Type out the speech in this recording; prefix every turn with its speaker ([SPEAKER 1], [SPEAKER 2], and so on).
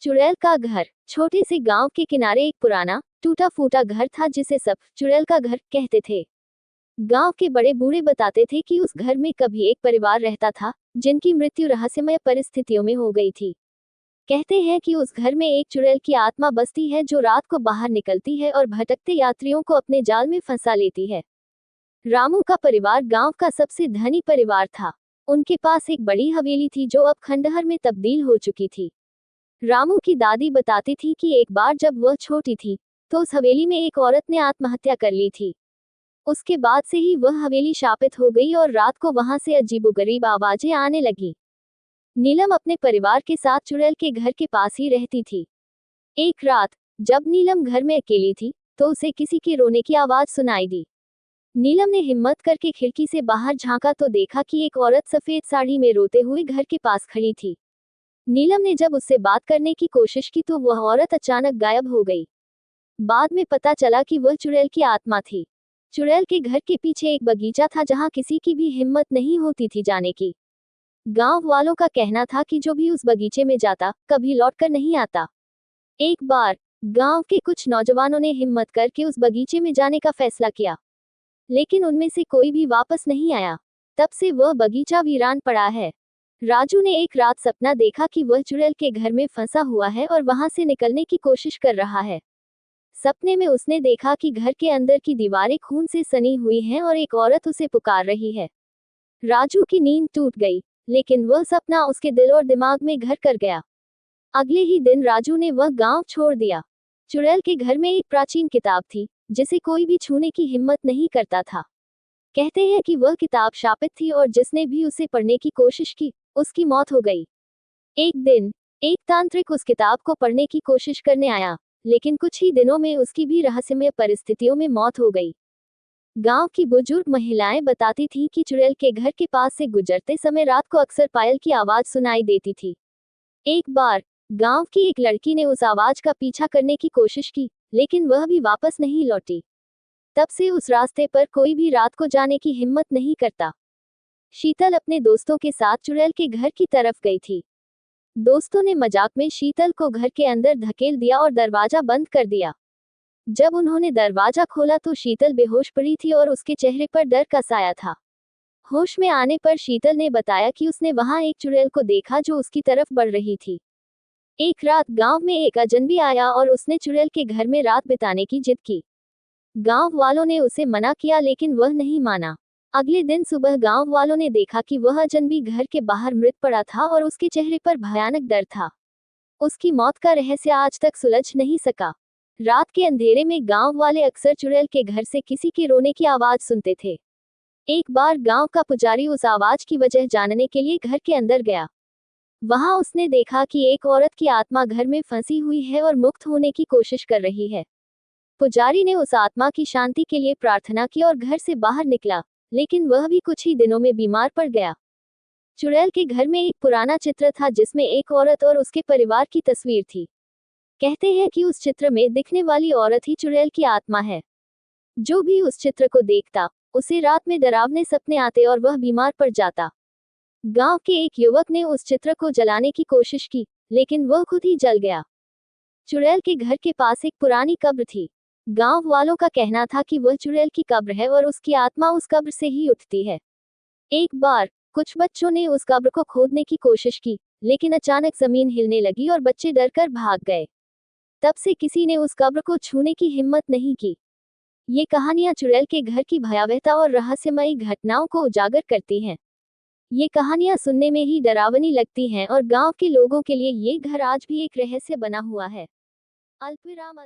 [SPEAKER 1] चुड़ैल का घर। छोटे से गांव के किनारे एक पुराना टूटा फूटा घर था जिसे सब चुड़ैल का घर कहते थे। गांव के बड़े बूढ़े बताते थे कि उस घर में कभी एक परिवार रहता था जिनकी मृत्यु रहस्यमय परिस्थितियों में हो गई थी। कहते हैं कि उस घर में एक चुड़ैल की आत्मा बसती है जो रात को बाहर निकलती है और भटकते यात्रियों को अपने जाल में फंसा लेती है। रामू का परिवार गांव का सबसे धनी परिवार था। उनके पास एक बड़ी हवेली थी जो अब खंडहर में तब्दील हो चुकी थी। रामू की दादी बताती थी कि एक बार जब वह छोटी थी तो उस हवेली में एक औरत ने आत्महत्या कर ली थी। उसके बाद से ही वह हवेली शापित हो गई और रात को वहां से अजीबोगरीब आवाजें आने लगी। नीलम अपने परिवार के साथ चुड़ैल के घर के पास ही रहती थी। एक रात जब नीलम घर में अकेली थी तो उसे किसी के रोने की आवाज सुनाई दी। नीलम ने हिम्मत करके खिड़की से बाहर झांका तो देखा कि एक औरत सफेद साड़ी में रोते हुए घर के पास खड़ी थी। नीलम ने जब उससे बात करने की कोशिश की तो वह औरत अचानक गायब हो गई। बाद में पता चला कि वह चुड़ैल की आत्मा थी। चुड़ैल के घर के पीछे एक बगीचा था जहां किसी की भी हिम्मत नहीं होती थी जाने की। गांव वालों का कहना था कि जो भी उस बगीचे में जाता कभी लौटकर नहीं आता। एक बार गांव के कुछ नौजवानों ने हिम्मत करके उस बगीचे में जाने का फैसला किया, लेकिन उनमें से कोई भी वापस नहीं आया। तब से वह बगीचा वीरान पड़ा है। राजू ने एक रात सपना देखा कि वह चुड़ैल के घर में फंसा हुआ है और वहां से निकलने की कोशिश कर रहा है। सपने में उसने देखा कि घर के अंदर की दीवारें खून से सनी हुई हैं और एक औरत उसे पुकार रही है। राजू की नींद टूट गई, लेकिन वह सपना उसके दिल और दिमाग में घर कर गया। अगले ही दिन राजू ने वह गांव छोड़ दिया। चुड़ैल के घर में एक प्राचीन किताब थी जिसे कोई भी छूने की हिम्मत नहीं करता था। कहते हैं कि वह किताब शापित थी और जिसने भी उसे पढ़ने की कोशिश की उसकी मौत हो गई। एक दिन एक तांत्रिक उस किताब को पढ़ने की कोशिश करने आया, लेकिन कुछ ही दिनों में उसकी भी रहस्यमय परिस्थितियों में मौत हो गई। गांव की बुजुर्ग महिलाएं बताती थीं कि चुड़ैल के घर के पास से गुजरते समय रात को अक्सर पायल की आवाज सुनाई देती थी। एक बार गांव की एक लड़की ने उस आवाज का पीछा करने की कोशिश की, लेकिन वह भी वापस नहीं लौटी। तब से उस रास्ते पर कोई भी रात को जाने की हिम्मत नहीं करता। शीतल अपने दोस्तों के साथ चुड़ैल के घर की तरफ गई थी। दोस्तों ने मजाक में शीतल को घर के अंदर धकेल दिया और दरवाजा बंद कर दिया। जब उन्होंने दरवाजा खोला तो शीतल बेहोश पड़ी थी और उसके चेहरे पर डर का साया था। होश में आने पर शीतल ने बताया कि उसने वहां एक चुड़ैल को देखा जो उसकी तरफ बढ़ रही थी। एक रात गांव में एक अजनबी आया और उसने चुड़ैल के घर में रात बिताने की जिद की। गांव वालों ने उसे मना किया, लेकिन वह नहीं माना। अगले दिन सुबह गांव वालों ने देखा कि वह अजनबी घर के बाहर मृत पड़ा था और उसके चेहरे पर भयानक डर था। उसकी मौत का रहस्य आज तक सुलझ नहीं सका। रात के अंधेरे में गांव वाले अक्सर चुड़ैल के घर से किसी के रोने की आवाज सुनते थे। एक बार गांव का पुजारी उस आवाज की वजह जानने के लिए घर के अंदर गया। वहां उसने देखा कि एक औरत की आत्मा घर में फंसी हुई है और मुक्त होने की कोशिश कर रही है। पुजारी ने उस आत्मा की शांति के लिए प्रार्थना की और घर से बाहर निकला, लेकिन वह भी कुछ ही दिनों में बीमार पड़ गया। चुड़ैल के घर में एक पुराना चित्र था जिसमें एक औरत और उसके परिवार की तस्वीर थी। कहते हैं कि उस चित्र में दिखने वाली औरत ही चुड़ैल की आत्मा है। जो भी उस चित्र को देखता उसे रात में डरावने सपने आते और वह बीमार पड़ जाता। गांव के एक युवक ने उस चित्र को जलाने की कोशिश की, लेकिन वह खुद ही जल गया। चुड़ैल के घर के पास एक पुरानी कब्र थी। गांव वालों का कहना था कि वह चुड़ैल की कब्र है और उसकी आत्मा उस कब्र से ही उठती है। एक बार कुछ बच्चों ने उस कब्र को खोदने की कोशिश की, लेकिन अचानक जमीन हिलने लगी और बच्चे डरकर भाग गए। तब से किसी ने उस कब्र को छूने की हिम्मत नहीं की। ये कहानियां चुड़ैल के घर की भयावहता और रहस्यमयी घटनाओं को उजागर करती हैं। ये कहानियां सुनने में ही डरावनी लगती हैं और गांव के लोगों के लिए ये घर आज भी एक रहस्य बना हुआ है। अल्पविराम।